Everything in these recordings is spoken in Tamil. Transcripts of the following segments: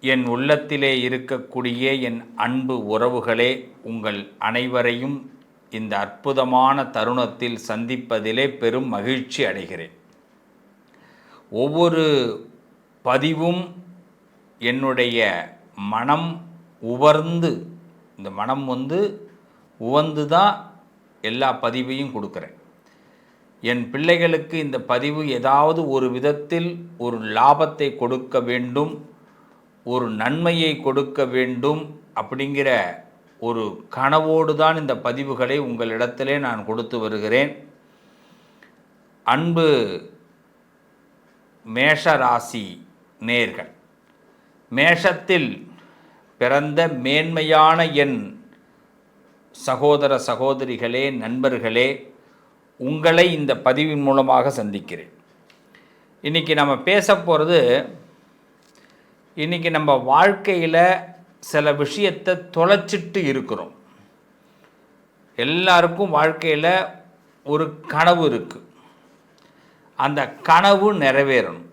என் உள்ளத்திலே இருக்கக்கூடிய என் அன்பு உறவுகளே, உங்கள் அனைவரையும் இந்த அற்புதமான தருணத்தில் சந்திப்பதிலே பெரும் மகிழ்ச்சி அடைகிறேன். ஒவ்வொரு பதிவும் என்னுடைய மனம் உவர்ந்து, இந்த மனம் உவந்து தான் எல்லா பதிவையும் கொடுக்குறேன். என் பிள்ளைகளுக்கு இந்த பதிவு ஏதாவது ஒரு விதத்தில் ஒரு லாபத்தை கொடுக்க வேண்டும், ஒரு நன்மையை கொடுக்க வேண்டும் அப்படிங்கிற ஒரு கனவோடு தான் இந்த பதிவுகளை உங்களிடத்திலே நான் கொடுத்து வருகிறேன். அன்பு மேஷராசி நேயர்கள், மேஷத்தில் பிறந்த மேன்மையான என் சகோதர சகோதரிகளே, நண்பர்களே, உங்களை இந்த பதிவின் மூலமாக சந்திக்கிறேன். இன்றைக்கி நம்ம பேச போகிறது, இன்றைக்கி நம்ம வாழ்க்கையில் சில விஷயத்தை தொலைச்சிட்டு இருக்கிறோம். எல்லாருக்கும் வாழ்க்கையில் ஒரு கனவு இருக்குது. அந்த கனவு நிறைவேறணும்.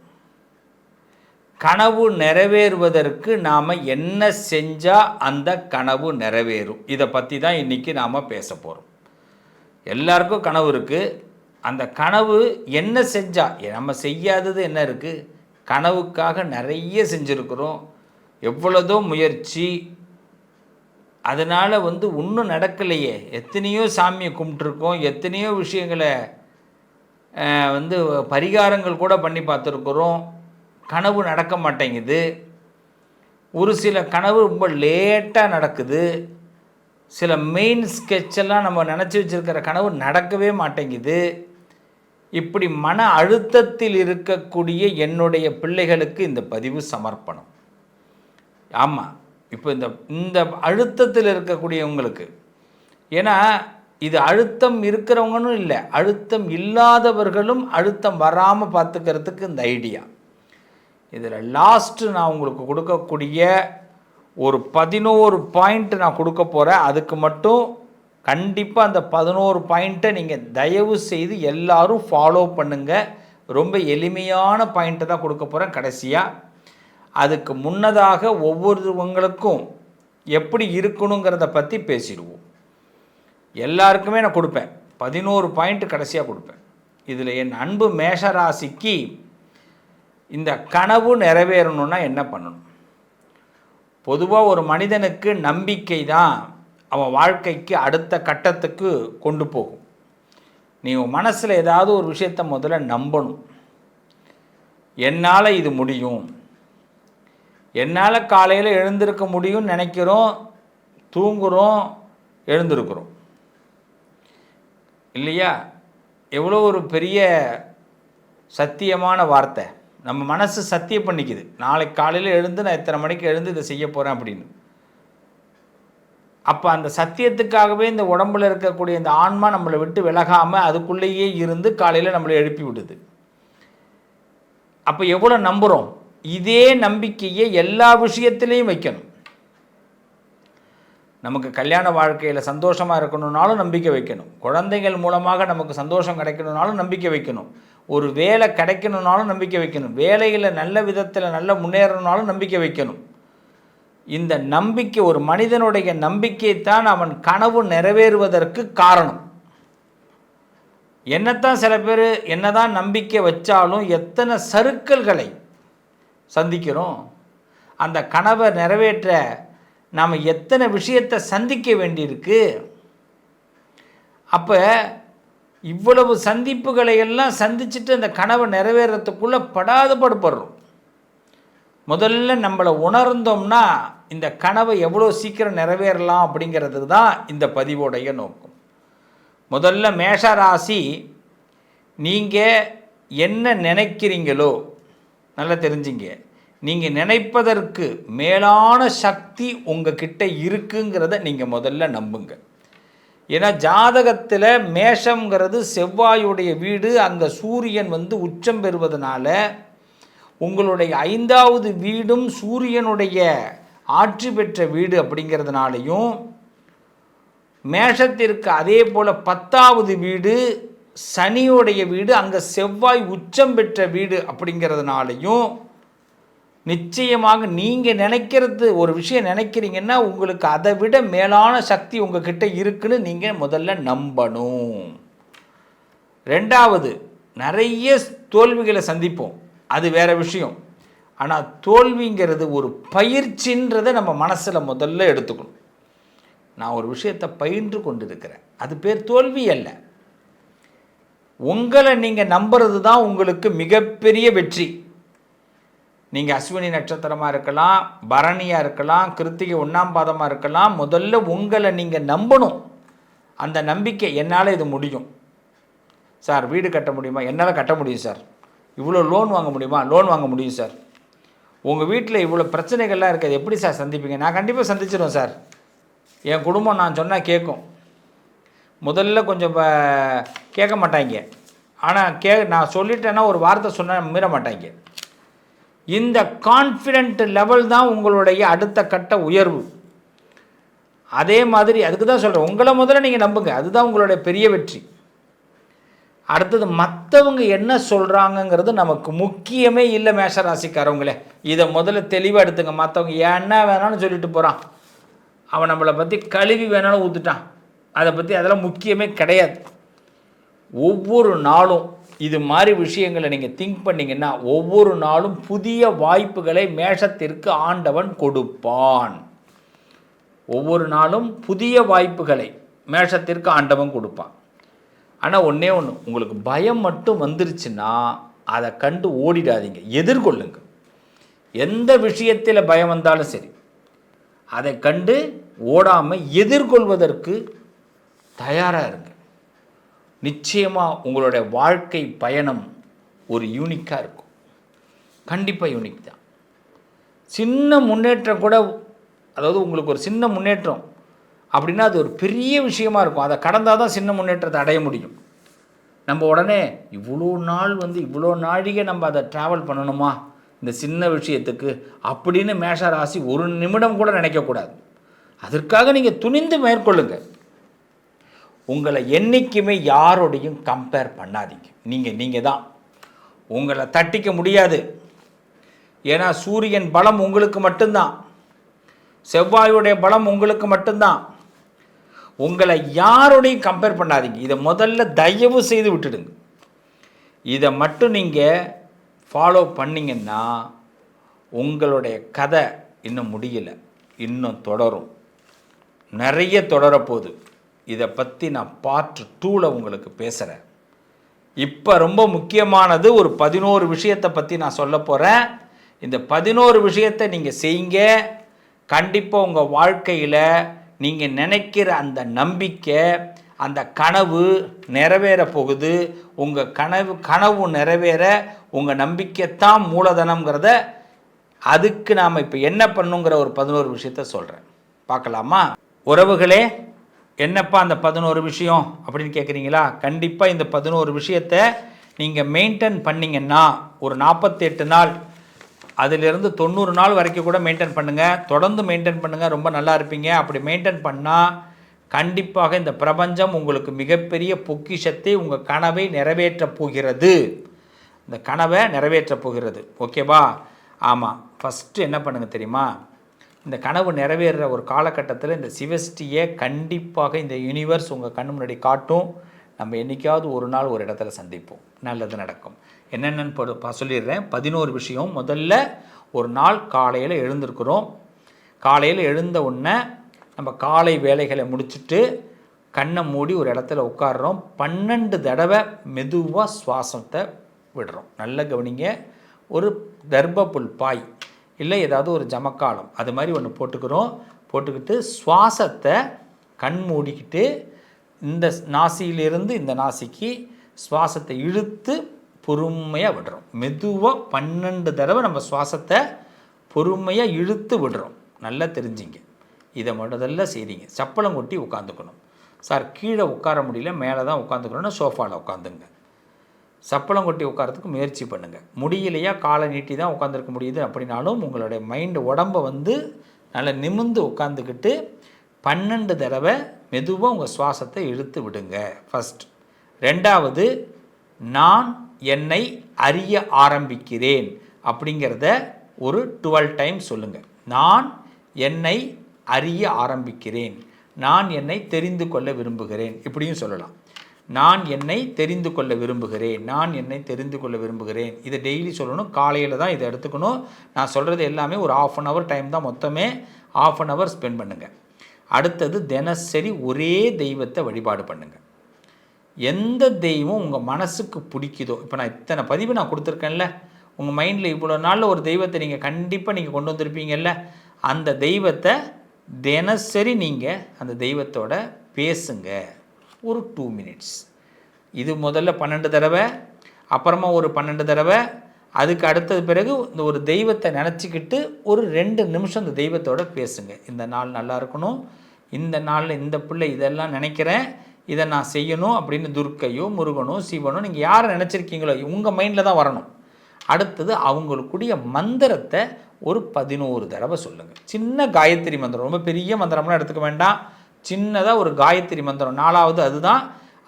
கனவு நிறைவேறுவதற்கு நாம் என்ன செஞ்சால் அந்த கனவு நிறைவேறும், இதை பற்றி தான் இன்றைக்கி நாம் பேச போகிறோம். எல்லாருக்கும் கனவு இருக்குது. அந்த கனவு என்ன செஞ்சால், நம்ம செய்யாதது என்ன இருக்குது? கனவுக்காக நிறைய செஞ்சுருக்கிறோம், எவ்வளதோ முயற்சி, அதனால் ஒன்றும் நடக்கலையே. எத்தனையோ சாமியை கும்பிட்டுருக்கோம், எத்தனையோ விஷயங்களை பரிகாரங்கள் கூட பண்ணி பார்த்துருக்குறோம், கனவு நடக்க மாட்டேங்குது. ஒரு சில கனவு ரொம்ப லேட்டாக நடக்குது. சில மெயின் ஸ்கெட்செல்லாம் நம்ம நினச்சி வச்சுருக்கிற கனவு நடக்கவே மாட்டேங்குது. இப்படி மன அழுத்தத்தில் இருக்கக்கூடிய என்னுடைய பிள்ளைகளுக்கு இந்த பதிவு சமர்ப்பணம். ஆமாம், இப்போ இந்த அழுத்தத்தில் இருக்கக்கூடியவங்களுக்கு, ஏன்னா இது அழுத்தம் இருக்கிறவங்களும் இல்லை, அழுத்தம் இல்லாதவர்களும் அழுத்தம் வராமல் பார்த்துக்கிறதுக்கு இந்த ஐடியா. இதில் லாஸ்ட்டு நான் உங்களுக்கு கொடுக்கக்கூடிய ஒரு 11 பாயிண்ட் நான் கொடுக்க போகிறேன். அதுக்கு மட்டும் கண்டிப்பாக அந்த 11 பாயிண்ட்டை நீங்கள் தயவு செய்து எல்லாரும் ஃபாலோ பண்ணுங்கள். ரொம்ப எளிமையான பாயிண்ட்டை தான் கொடுக்க போகிறேன் கடைசியாக. அதுக்கு முன்னதாக ஒவ்வொருவங்களுக்கும் எப்படி இருக்கணுங்கிறத பற்றி பேசிடுவோம். எல்லாருக்குமே நான் கொடுப்பேன் 11 பாயிண்ட் கடைசியாக கொடுப்பேன். இதில் என் அன்பு மேஷராசிக்கு இந்த கனவு நிறைவேறணுன்னா என்ன பண்ணணும்? பொதுவாக ஒரு மனிதனுக்கு நம்பிக்கை தான் அவன் வாழ்க்கைக்கு அடுத்த கட்டத்துக்கு கொண்டு போகும். நீ உன் மனசில் ஏதாவது ஒரு விஷயத்தை முதல்ல நம்பணும். என்னால் இது முடியும், என்னால் காலையில் எழுந்திருக்க முடியும்னு நினைக்கிறோம், தூங்குகிறோம், எழுந்திருக்கிறோம் இல்லையா? எவ்வளோ ஒரு பெரிய சத்தியமான வார்த்தை. நம்ம மனசு சத்தியம் பண்ணிக்குது, நாளைக்கு காலையில் எழுந்து நான் இத்தனை மணிக்கு எழுந்து இதை செய்ய போகிறேன் அப்படின்னு. அப்போ அந்த சத்தியத்துக்காகவே இந்த உடம்பில் இருக்கக்கூடிய இந்த ஆன்மா நம்மளை விட்டு விலகாமல் அதுக்குள்ளேயே இருந்து காலையில் நம்மளை எழுப்பி விடுது. அப்போ எவ்வளோ நம்புகிறோம்? இதே நம்பிக்கையை எல்லா விஷயத்திலையும் வைக்கணும். நமக்கு கல்யாண வாழ்க்கையில் சந்தோஷமாக இருக்கணும்னாலும் நம்பிக்கை வைக்கணும். குழந்தைகள் மூலமாக நமக்கு சந்தோஷம் கிடைக்கணும்னாலும் நம்பிக்கை வைக்கணும். ஒரு வேலை கிடைக்கணும்னாலும் நம்பிக்கை வைக்கணும். வேலையில் நல்ல விதத்தில் நல்ல முன்னேறணும்னாலும் நம்பிக்கை வைக்கணும். இந்த நம்பிக்கை, ஒரு மனிதனுடைய நம்பிக்கைத்தான் அவன் கனவு நிறைவேறுவதற்கு காரணம். என்னத்தான் சில பேர் என்னதான் நம்பிக்கை வச்சாலும் எத்தனை சறுக்கல்களை சந்திக்கிறோம். அந்த கனவை நிறைவேற்ற நாம் எத்தனை விஷயத்தை சந்திக்க வேண்டியிருக்கு. அப்போ இவ்வளவு சந்திப்புகளை எல்லாம் சந்திச்சுட்டு அந்த கனவை நிறைவேறத்துக்குள்ளே படாத படுபடுறோம். முதல்ல நம்மளை உணர்ந்தோம்னா இந்த கனவை எவ்வளோ சீக்கிரம் நிறைவேறலாம் அப்படிங்கிறதுக்கு தான் இந்த பதிவோடைய நோக்கம். முதல்ல மேஷராசி, நீங்கள் என்ன நினைக்கிறீங்களோ நல்லா தெரிஞ்சுங்க. நீங்கள் நினைப்பதற்கு மேலான சக்தி உங்கள் கிட்ட இருக்குங்கிறத நீங்கள் முதல்ல நம்புங்க. ஏன்னா ஜாதகத்தில் மேஷங்கிறது செவ்வாயுடைய வீடு, அங்கே சூரியன் உச்சம் பெறுவதனால உங்களுடைய 5வது வீடும் சூரியனுடைய ஆட்சி பெற்ற வீடு அப்படிங்கிறதுனாலையும், மேஷத்திற்கு அதே போல் 10வது வீடு சனியோடைய வீடு, அங்கே செவ்வாய் உச்சம் பெற்ற வீடு அப்படிங்கிறதுனாலையும் நிச்சயமாக நீங்கள் நினைக்கிறது ஒரு விஷயம் நினைக்கிறீங்கன்னா உங்களுக்கு அதை விட மேலான சக்தி உங்ககிட்ட இருக்குன்னு நீங்கள் முதல்ல நம்பணும். ரெண்டாவது, நிறைய தோல்விகளை சந்திப்போம், அது வேற விஷயம். ஆனால் தோல்விங்கிறது ஒரு பயிற்சின்றதை நம்ம மனசில் முதல்ல எடுத்துக்கணும். நான் ஒரு விஷயத்தை பயின்று கொண்டு இருக்கிறேன், அது பேர் தோல்வி அல்ல. உங்களை நீங்கள் நம்புறது தான் உங்களுக்கு மிகப்பெரிய வெற்றி. நீங்கள் அஸ்வினி நட்சத்திரமாக இருக்கலாம், பரணியாக இருக்கலாம், கிருத்திகை 1ஆம் பாதமாக இருக்கலாம். முதல்ல உங்களை நீங்கள் நம்பணும். அந்த நம்பிக்கை, என்னால் இது முடியும் சார், வீடு கட்ட முடியுமா, என்னால் கட்ட முடியும் சார், இவ்வளோ லோன் வாங்க முடியுமா, லோன் வாங்க முடியும் சார், உங்கள் வீட்டில் இவ்வளோ பிரச்சனைகள்லாம் இருக்குது, எப்படி சார் சந்திப்பீங்க, நான் கண்டிப்பாக சந்திச்சிடுவேன் சார், என் குடும்பம் நான் சொன்னால் கேட்கும். முதல்ல கொஞ்சம் கேட்க மாட்டாங்க, ஆனால் நான் சொல்லிட்டேன்னா ஒரு வார்த்தை சொன்னால் மீற மாட்டாங்க. இந்த கான்ஃபிடென்ட் லெவல் தான் உங்களுடைய அடுத்த கட்ட உயர்வு. அதே மாதிரி அதுக்கு தான் சொல்கிறேன், உங்களை முதல்ல நீங்கள் நம்புங்க, அதுதான் உங்களுடைய பெரிய வெற்றி. அடுத்தது, மற்றவங்க என்ன சொல்கிறாங்கங்கிறது நமக்கு முக்கியமே இல்லை மேஷராசிக்காரவங்களே. இதை முதல்ல தெளிவாக எடுத்துங்க. மற்றவங்க என்ன வேணாலும் சொல்லிட்டு போகிறான், அவன் நம்மளை பற்றி கழுவி வேணாலும் ஊற்றுட்டான், அதை பற்றி அதெல்லாம் முக்கியமே கிடையாது. ஒவ்வொரு நாளும் இது மாதிரி விஷயங்களை நீங்கள் திங்க் பண்ணிங்கன்னா ஒவ்வொரு நாளும் புதிய வாய்ப்புகளை மேஷத்திற்கு ஆண்டவன் கொடுப்பான். ஒவ்வொரு நாளும் புதிய வாய்ப்புகளை மேஷத்திற்கு ஆண்டவன் கொடுப்பான். ஆனால் ஒன்றே ஒன்று, உங்களுக்கு பயம் மட்டும் வந்துருச்சுன்னா அதை கண்டு ஓடிடாதீங்க, எதிர்கொள்ளுங்க. எந்த விஷயத்தில் பயம் வந்தாலும் சரி, அதை கண்டு ஓடாமல் எதிர்கொள்வதற்கு தயாராக இருங்க. நிச்சயமாக உங்களுடைய வாழ்க்கை பயணம் ஒரு யூனிக்காக இருக்கும். கண்டிப்பாக யூனிக் தான். சின்ன முன்னேற்றம் கூட, அதாவது உங்களுக்கு ஒரு சின்ன முன்னேற்றம் அப்படின்னா அது ஒரு பெரிய விஷயமா இருக்கும். அதை கடந்தால் தான் சின்ன முன்னேற்றத்தை அடைய முடியும். நம்ம உடனே இவ்வளோ நாள் இவ்வளோ நாழிகை நம்ம அதை ட்ராவல் பண்ணணுமா இந்த சின்ன விஷயத்துக்கு அப்படின்னு மேஷ ராசி ஒரு நிமிடம் கூட நினைக்கக்கூடாது. அதற்காக நீங்கள் துணிந்து மேற்கொள்ளுங்க. உங்களை என்றைக்குமே யாரோடையும் கம்பேர் பண்ணாதீங்க. நீங்கள் தான், உங்களை தட்டிக்க முடியாது. ஏன்னா சூரியன் பலம் உங்களுக்கு மட்டும்தான், செவ்வாயுடைய பலம் உங்களுக்கு மட்டும்தான். உங்களை யாரோடையும் கம்பேர் பண்ணாதீங்க. இதை முதல்ல தயவு செய்து விட்டுடுங்க. இதை மட்டும் நீங்கள் ஃபாலோ பண்ணிங்கன்னா உங்களுடைய கதை இன்னும் முடியலை, இன்னும் தொடரும், நிறைய தொடரப்போகுது. இதை பற்றி நான் பார்ட் 2ல் உங்களுக்கு பேசுகிறேன். இப்போ ரொம்ப முக்கியமானது ஒரு 11 விஷயத்தை பற்றி நான் சொல்ல போகிறேன். இந்த 11 விஷயத்தை நீங்கள் செய்யுங்க. கண்டிப்பாக உங்கள் வாழ்க்கையில் நீங்கள் நினைக்கிற அந்த நம்பிக்கை, அந்த கனவு நிறைவேற போகுது. உங்கள் கனவு நிறைவேற உங்கள் நம்பிக்கைத்தான் மூலதனம்ங்கிறத, அதுக்கு நாம் இப்போ என்ன பண்ணுங்கிற ஒரு 11 விஷயத்த சொல்கிறேன். பார்க்கலாமா? உறவுகளே, என்னப்பா அந்த 11 விஷயம் அப்படின்னு கேட்குறீங்களா? கண்டிப்பாக இந்த 11 விஷயத்தை நீங்கள் மெயின்டைன் பண்ணிங்கன்னா ஒரு 48 நாள், அதிலிருந்து 90 நாள் வரைக்கும் கூட மெயின்டைன் பண்ணுங்கள். தொடர்ந்து மெயின்டைன் பண்ணுங்கள், ரொம்ப நல்லா இருப்பீங்க. அப்படி மெயின்டைன் பண்ணால் கண்டிப்பாக இந்த பிரபஞ்சம் உங்களுக்கு மிகப்பெரிய பொக்கிஷத்தை, உங்கள் கனவை நிறைவேற்றப் போகிறது. இந்த கனவை நிறைவேற்றப் போகிறது. ஓகேவா? ஆமாம். ஃபஸ்ட்டு என்ன பண்ணுங்கள் தெரியுமா? இந்த கனவு நிறைவேறுற ஒரு காலகட்டத்தில் இந்த சிவஸ்டியை கண்டிப்பாக இந்த யூனிவர்ஸ் உங்கள் கண்ணு முன்னாடி காட்டும். நம்ம என்றைக்காவது ஒரு நாள் ஒரு இடத்துல சந்திப்போம், நல்லது நடக்கும். என்னென்னு சொல்லிடுறேன். 11 விஷயம். முதல்ல, ஒரு நாள் காலையில் எழுந்திருக்கிறோம். காலையில் எழுந்த உடனே நம்ம காலை வேலைகளை முடிச்சுட்டு கண்ணை மூடி ஒரு இடத்துல உட்காடுறோம். 12 தடவை மெதுவாக சுவாசத்தை விடுறோம். நல்ல கவனிங்க. ஒரு தர்பப்புல் பாய் இல்லை ஏதாவது ஒரு ஜமக்காலம் அது மாதிரி ஒன்று போட்டுக்கிட்டு சுவாசத்தை கண் மூடிக்கிட்டு இந்த நாசியிலிருந்து இந்த நாசிக்கு சுவாசத்தை இழுத்து பொறுமையாக விடுறோம். மெதுவாக 12 தடவை நம்ம சுவாசத்தை பொறுமையாக இழுத்து விடுறோம். நல்லா தெரிஞ்சிங்க. இதை முதல்ல செய்திங்க. சப்பளம் கொட்டி உட்காந்துக்கணும். சார் கீழே உட்கார முடியல, மேலே தான் உட்காந்துக்கணும்னா சோஃபாவில் உட்காந்துங்க. சப்பளம் கொட்டி உட்காரத்துக்கு முயற்சி பண்ணுங்கள். முடியலையா, காலை நீட்டி தான் உட்காந்துருக்க முடியுது அப்படின்னாலும் உங்களுடைய மைண்டு உடம்பை நல்லா நிமிர்ந்து உட்காந்துக்கிட்டு 12 தடவை மெதுவாக உங்கள் சுவாசத்தை இழுத்து விடுங்க. ஃபஸ்ட். ரெண்டாவது, நான் என்னை அறிய ஆரம்பிக்கிறேன் அப்படிங்கிறத ஒரு 12 டைம்ஸ் சொல்லுங்கள். நான் என்னை அறிய ஆரம்பிக்கிறேன், நான் என்னை தெரிந்து கொள்ள விரும்புகிறேன், இப்படியும் சொல்லலாம். நான் என்னை தெரிந்து கொள்ள விரும்புகிறேன், நான் என்னை தெரிந்து கொள்ள விரும்புகிறேன். இதை டெய்லி சொல்லணும். காலையில் தான் இதை எடுத்துக்கணும். நான் சொல்கிறது எல்லாமே ஒரு 1/2 hour டைம் தான், மொத்தமே 1/2 hour ஸ்பெண்ட் பண்ணுங்கள். அடுத்தது தினசரி ஒரே தெய்வத்தை வழிபாடு பண்ணுங்கள். எந்த தெய்வம் உங்கள் மனசுக்கு பிடிக்குதோ, இப்போ நான் இத்தனை பதிவு நான் கொடுத்துருக்கேன்ல, உங்கள் மைண்டில் இவ்வளோ நாளில் ஒரு தெய்வத்தை நீங்கள் கண்டிப்பாக நீங்கள் கொண்டு வந்திருப்பீங்கல்ல, அந்த தெய்வத்தை தினசரி நீங்கள் அந்த தெய்வத்தோட பேசுங்க ஒரு 2 minutes. இது முதல்ல 12 தடவை, அப்புறமா ஒரு 12 தடவை, அதுக்கு அடுத்தது பிறகு இந்த ஒரு தெய்வத்தை நினச்சிக்கிட்டு ஒரு 2 நிமிஷம் இந்த தெய்வத்தோட பேசுங்க. இந்த நாள் நல்லா இருக்கணும், இந்த நாளில் இந்த பிள்ளை இதெல்லாம் நினைக்கிறேன், இதை நான் செய்யணும் அப்படின்னு துர்க்கையோ முருகனோ சிவனோ நீங்கள் யாரை நினச்சிருக்கீங்களோ உங்கள் மைண்டில் தான் வரணும். அடுத்தது அவங்களுக்குடைய மந்திரத்தை ஒரு 11 தடவை சொல்லுங்கள். சின்ன காயத்ரி மந்திரம், ரொம்ப பெரிய மந்திரம்லாம் எடுத்துக்க வேண்டாம். சின்னதாக ஒரு காயத்ரி மந்திரம். 4வது அதுதான்,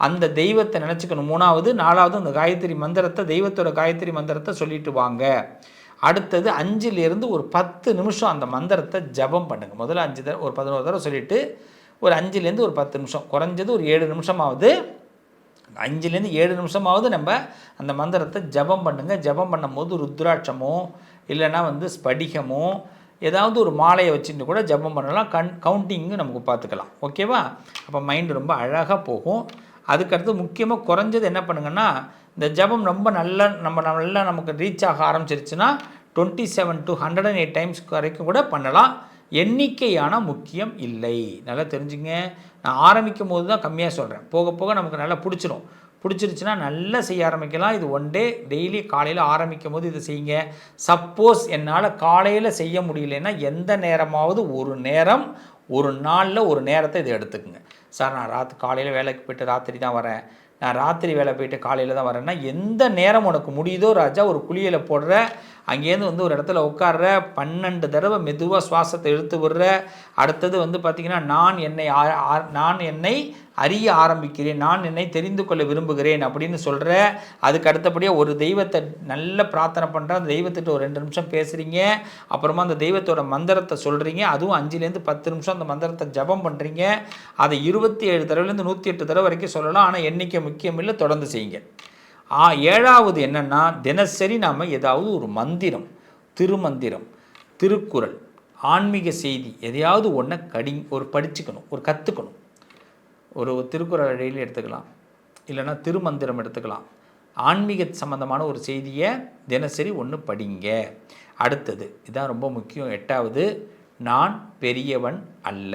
அந்த தெய்வத்தை நினச்சிக்கணும். 3வது 4வது அந்த காயத்ரி மந்திரத்தை, தெய்வத்தோட காயத்ரி மந்திரத்தை சொல்லிட்டு வாங்க. அடுத்தது 5லேருந்து ஒரு 10 நிமிஷம் அந்த மந்திரத்தை ஜபம் பண்ணுங்கள். முதல்ல 5 தடவை, ஒரு 11 தடவை சொல்லிவிட்டு ஒரு 5லேருந்து ஒரு 10 நிமிஷம், குறைஞ்சது ஒரு 7 நிமிஷமாவது, 5லேருந்து 7 நிமிஷமாவது நம்ம அந்த மந்திரத்தை ஜபம் பண்ணுங்கள். ஜபம் பண்ணும்போது ருத்ராட்சமோ இல்லைன்னா ஸ்படிகமோ ஏதாவது ஒரு மாலையை வச்சுட்டு கூட ஜபம் பண்ணலாம். கவுண்டிங்கு நமக்கு பார்த்துக்கலாம். ஓகேவா? அப்போ மைண்டு ரொம்ப அழகாக போகும். அதுக்கடுத்து முக்கியமாக குறைஞ்சது என்ன பண்ணுங்கன்னா, இந்த ஜபம் ரொம்ப நல்லா நமக்கு ரீச் ஆக ஆரம்பிச்சிருச்சுன்னா 27 to 108 டைம்ஸ் வரைக்கும் கூட பண்ணலாம். எண்ணிக்கையான முக்கியம் இல்லை. நல்லா தெரிஞ்சுங்க. நான் ஆரம்பிக்கும் போது தான் கம்மியாக சொல்கிறேன். போக போக நமக்கு நல்லா பிடிச்சிருச்சுன்னா நல்லா செய்ய ஆரம்பிக்கலாம். இது 1 day டெய்லி காலையில் ஆரம்பிக்கும் போது இதை செய்யுங்க. சப்போஸ் என்னால் காலையில் செய்ய முடியலன்னா எந்த நேரமாவது ஒரு நேரம், ஒரு நாளில் ஒரு நேரத்தை இதை எடுத்துக்குங்க. சார் நான் காலையில் வேலைக்கு போய்ட்டு ராத்திரி தான் வரேன், நான் ராத்திரி வேலை போய்ட்டு காலையில் தான் வரேன்னா எந்த நேரம் உனக்கு முடியுதோ ராஜா, ஒரு குளியலை போடுற, அங்கேருந்து ஒரு இடத்துல உட்கார்ற, 12 தடவை மெதுவாக சுவாசத்தை இழுத்து விடுற. அடுத்தது பார்த்திங்கன்னா நான் என்னை அறிய ஆரம்பிக்கிறேன், நான் என்னை தெரிந்து கொள்ள விரும்புகிறேன் அப்படின்னு சொல்கிற. அதுக்கு அடுத்தபடியாக ஒரு தெய்வத்தை நல்ல பிரார்த்தனை பண்ணுற, அந்த தெய்வத்திட்ட ஒரு 2 நிமிஷம் பேசுகிறீங்க. அப்புறமா அந்த தெய்வத்தோட மந்திரத்தை சொல்கிறீங்க. அதுவும் 5லேருந்து 10 நிமிஷம் அந்த மந்திரத்தை ஜபம் பண்ணுறீங்க. அதை 27 தடவைலேருந்து 108 தடவை வரைக்கும் சொல்லலாம். ஆனால் எண்ணிக்கை முக்கியம் இல்லை, தொடர்ந்து செய்யுங்க. 7வது என்னென்னா, தினசரி நாம் ஏதாவது ஒரு மந்திரம், திருமந்திரம், திருக்குறள், ஆன்மீக செய்தி எதையாவது ஒன்றை ஒரு படிச்சுக்கணும், ஒரு கற்றுக்கணும். ஒரு திருக்குறளை டெய்லி எடுத்துக்கலாம், இல்லைன்னா திருமந்திரம் எடுத்துக்கலாம். ஆன்மீக சம்மந்தமான ஒரு செய்தியை தினசரி ஒன்று படிங்க. அடுத்தது இதான் ரொம்ப முக்கியம். 8வது, நான் பெரியவன் அல்ல,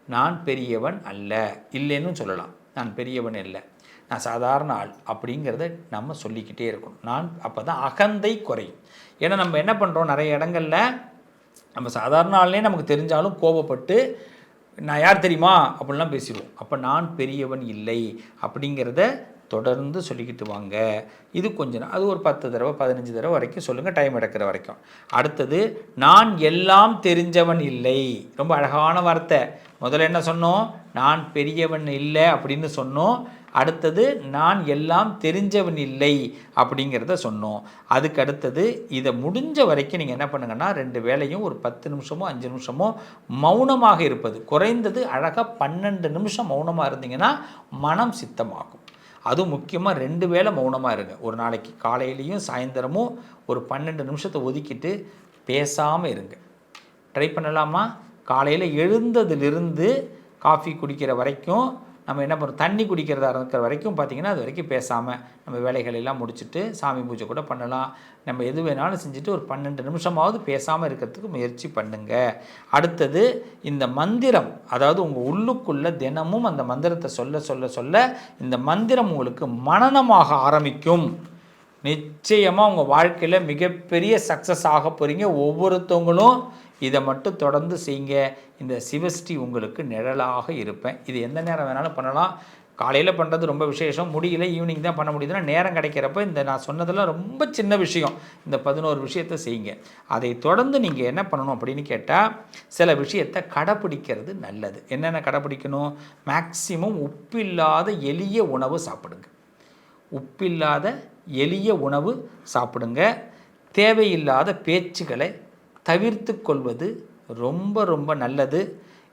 நான் பெரியவன் அல்ல, இல்லைன்னு சொல்லலாம். நான் பெரியவன் இல்லை, நான் சாதாரண ஆள் அப்படிங்கிறத நம்ம சொல்லிக்கிட்டே இருக்கணும். அப்போ தான் அகந்தை குறையும். ஏன்னா நம்ம என்ன பண்ணுறோம், நிறைய இடங்களில் நம்ம சாதாரண ஆள்னே நமக்கு தெரிஞ்சாலும் கோபப்பட்டு நான் யார் தெரியுமா அப்படின்லாம் பேசிடுவோம். அப்போ நான் பெரியவன் இல்லை அப்படிங்கிறத தொடர்ந்து சொல்லிக்கிட்டு வாங்க. இது கொஞ்சம் அது ஒரு 10 தடவை 15 தடவை வரைக்கும் சொல்லுங்கள், டைம் எடுக்கிற வரைக்கும். அடுத்தது, நான் எல்லாம் தெரிஞ்சவன் இல்லை. ரொம்ப அழகான வார்த்தை. முதல்ல என்ன சொன்னோம், நான் பெரியவன் இல்லை அப்படின்னு சொன்னோம். அடுத்தது, நான் எல்லாம் தெரிஞ்சவன் இல்லை அப்படிங்கிறத சொன்னோம். அதுக்கு அடுத்தது, இதை முடிஞ்ச வரைக்கும் நீங்கள் என்ன பண்ணுங்கன்னா, 2 வேளையும் ஒரு 10 நிமிஷமோ 5 நிமிஷமோ மௌனமாக இருப்பது. குறைந்தது அழகாக 12 நிமிஷம் மௌனமாக இருந்தீங்கன்னா மனம் சித்தமாகும். அதுவும் முக்கியமாக 2 வேளை மௌனமாக இருங்க. ஒரு நாளைக்கு காலையிலையும் சாயந்தரமும் ஒரு 12 நிமிஷத்தை ஒதுக்கிட்டு பேசாமல் இருங்க. ட்ரை பண்ணலாமா? காலையில் எழுந்ததுலேருந்து காஃபி குடிக்கிற வரைக்கும் நம்ம என்ன பண்ணுறோம், தண்ணி குடிக்கிறதா இருக்கிற வரைக்கும் பார்த்திங்கன்னா அது வரைக்கும் பேசாமல் நம்ம வேலைகளெல்லாம் முடிச்சுட்டு சாமி பூஜை கூட பண்ணலாம். நம்ம எது வேணாலும் செஞ்சுட்டு ஒரு 12 நிமிஷமாவது பேசாமல் இருக்கிறதுக்கு முயற்சி பண்ணுங்க. அடுத்தது, இந்த மந்திரம், அதாவது உங்கள் உள்ளுக்குள்ளே தினமும் அந்த மந்திரத்தை சொல்ல சொல்ல சொல்ல இந்த மந்திரம் உங்களுக்கு மனனமாக ஆரம்பிக்கும். நிச்சயமாக உங்கள் வாழ்க்கையில் மிகப்பெரிய சக்ஸஸ் ஆக போகிறீங்க. ஒவ்வொருத்தவங்களும் இதை மட்டும் தொடர்ந்து செய்யுங்க. இந்த சிவஸ்ரீ உங்களுக்கு நிழலாக இருப்பேன். இது எந்த நேரம் வேணாலும் பண்ணலாம். காலையில் பண்ணுறது ரொம்ப விசேஷம், முடியல ஈவினிங் தான் பண்ண முடியுதுன்னா நேரம் கிடைக்கிறப்ப இந்த நான் சொன்னதெல்லாம் ரொம்ப சின்ன விஷயம், இந்த 11 விஷயத்தை செய்யுங்க. அதை தொடர்ந்து நீங்கள் என்ன பண்ணணும் அப்படின்னு கேட்டால், சில விஷயத்தை கடைப்பிடிக்கிறது நல்லது. என்னென்ன கடைப்பிடிக்கணும்? மேக்சிமம் உப்பில்லாத எளிய உணவு சாப்பிடுங்க. உப்பில்லாத எளிய உணவு சாப்பிடுங்க. தேவையில்லாத பேச்சுகளை தவிர்த்து கொள்வது ரொம்ப ரொம்ப நல்லது.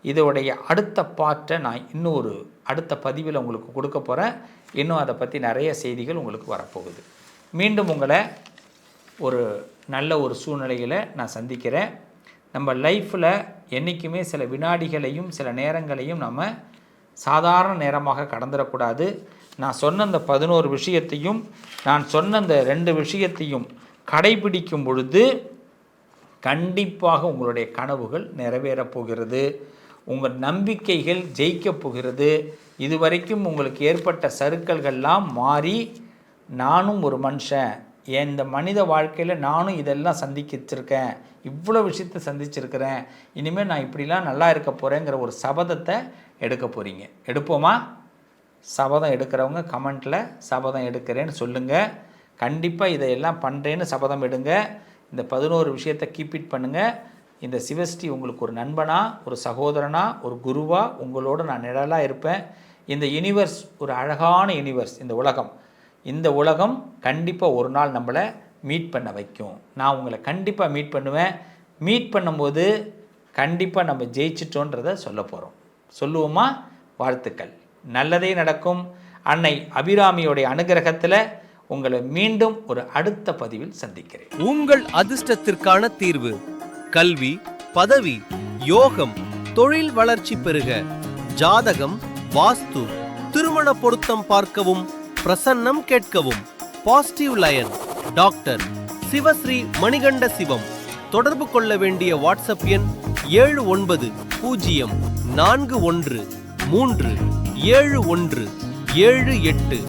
இதோடைய அடுத்த பார்ட்டை நான் இன்னொரு அடுத்த பதிவில் உங்களுக்கு கொடுக்க போகிறேன். இன்னும் அதை பற்றி நிறைய செய்திகள் உங்களுக்கு வரப்போகுது. மீண்டும் உங்களை ஒரு நல்ல ஒரு சூழ்நிலையில் நான் சந்திக்கிறேன். நம்ம லைஃப்பில் என்றைக்குமே சில வினாடிகளையும் சில நேரங்களையும் நம்ம சாதாரண நேரமாக கடந்துடக்கூடாது. நான் சொன்ன அந்த 11 விஷயத்தையும் நான் சொன்ன அந்த 2 விஷயத்தையும் கடைபிடிக்கும் பொழுது கண்டிப்பாக உங்களுடைய கனவுகள் நிறைவேறப் போகிறது. உங்கள் நம்பிக்கைகள் ஜெயிக்கப் போகிறது. இதுவரைக்கும் உங்களுக்கு ஏற்பட்ட சறுக்கல்கள்லாம் மாறி நானும் ஒரு மனுஷன், இந்த மனித வாழ்க்கையில் நானும் இதெல்லாம் சந்திச்சிருக்கேன், இவ்வளோ விஷயத்தை சந்திச்சிருக்கிறேன், இனிமேல் நான் இப்படிலாம் நல்லா இருக்க போகிறேங்கிற ஒரு சபதத்தை எடுக்க போகிறீங்க. எடுப்போமா? சபதம் எடுக்கிறவங்க கமெண்ட்டில் சபதம் எடுக்கிறேன்னு சொல்லுங்கள். கண்டிப்பாக இதையெல்லாம் பண்ணுறேன்னு சபதம் எடுங்க. இந்த 11 விஷயத்தை கீப் இட் பண்ணுங்கள். இந்த சிவஸ்ரீ உங்களுக்கு ஒரு நண்பனாக, ஒரு சகோதரனாக, ஒரு குருவாக உங்களோட நான் நிழலாக இருப்பேன். இந்த யூனிவர்ஸ் ஒரு அழகான யூனிவர்ஸ். இந்த உலகம் கண்டிப்பாக ஒரு நாள் நம்மளை மீட் பண்ண வைக்கும். நான் உங்களை கண்டிப்பாக மீட் பண்ணுவேன். மீட் பண்ணும்போது கண்டிப்பாக நம்ம ஜெயிச்சிட்டோன்றதை சொல்ல போகிறோம். சொல்லுவோமா? வாழ்த்துக்கள். நல்லதே நடக்கும். அன்னை அபிராமியோடைய அனுகிரகத்தில் உங்களை மீண்டும் ஒரு அடுத்த பதிவில் சந்திக்கிறேன். உங்கள் அதிர்ஷ்டத்திற்கான தீர்வு: கல்வி, பதவி, யோகம், தொழில் வளர்ச்சி பெருக. ஜாதகம், வாஸ்து, திருமண பொருத்தம் பார்க்கவும், பிரசன்னம் கேட்கவும். Positive lion doctor Sivasri Manikanda Sivam. தொடர்பு கொள்ள வேண்டிய வாட்ஸ்அப் எண் 7904137178.